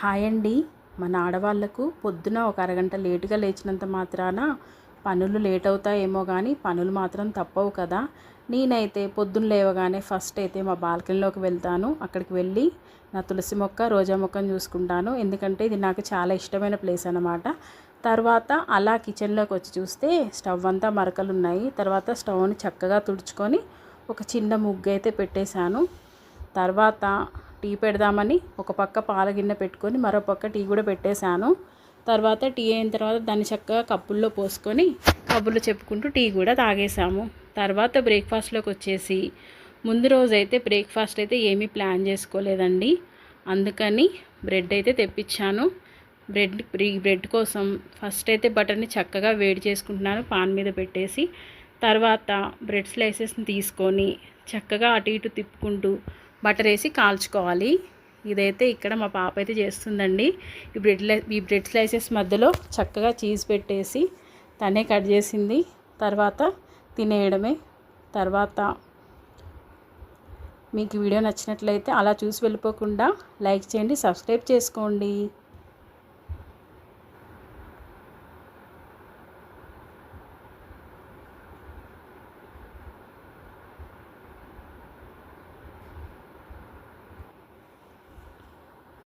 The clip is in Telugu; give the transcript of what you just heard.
హాయ్ అండి. మన ఆడవాళ్ళకు పొద్దున ఒక అరగంట లేటుగా లేచినంత మాత్రాన పనులు లేట్ అవుతాయేమో కానీ పనులు మాత్రం తప్పవు కదా. నేనైతే పొద్దున్న లేవగానే ఫస్ట్ అయితే మా బాల్కనీలోకి వెళ్తాను. అక్కడికి వెళ్ళి నా తులసి మొక్క, రోజా మొక్కను చూసుకుంటాను. ఎందుకంటే ఇది నాకు చాలా ఇష్టమైన ప్లేస్ అన్నమాట. తర్వాత అలా కిచెన్లోకి వచ్చి చూస్తే స్టవ్ అంతా మరకలు ఉన్నాయి. తర్వాత స్టవ్ని చక్కగా తుడుచుకొని ఒక చిన్న ముగ్గు అయితే పెట్టేశాను. తర్వాత టీ పెడదామని ఒక పక్క పాల గిన్నె పెట్టుకొని మరో పక్క టీ కూడా పెట్టేశాను. తర్వాత టీ అయిన తర్వాత దాన్ని చక్కగా కప్పుల్లో పోసుకొని కబుర్లు చెప్పుకుంటూ టీ కూడా తాగేసాము. తర్వాత బ్రేక్ఫాస్ట్లోకి వచ్చేసి ముందు రోజైతే బ్రేక్ఫాస్ట్ అయితే ఏమీ ప్లాన్ చేసుకోలేదండి. అందుకని బ్రెడ్ అయితే తెప్పించాను. బ్రెడ్ కోసం ఫస్ట్ అయితే బటర్ని చక్కగా వేడి చేసుకుంటున్నాను పాన్ మీద పెట్టేసి. తర్వాత బ్రెడ్ స్లైసెస్ని తీసుకొని చక్కగా అటు ఇటు తిప్పుకుంటూ బటర్ వేసి కాల్చుకోవాలి. ఇదైతే ఇక్కడ మా పాప అయితే చేస్తుందండి. ఈ బ్రెడ్ స్లైసెస్ మధ్యలో చక్కగా చీజ్ పెట్టేసి తనే కట్ చేసింది. తర్వాత తినేయడమే. తర్వాత మీకు వీడియో నచ్చినట్లయితే అలా చూసి వెళ్ళిపోకుండా లైక్ చేయండి, సబ్స్క్రైబ్ చేసుకోండి.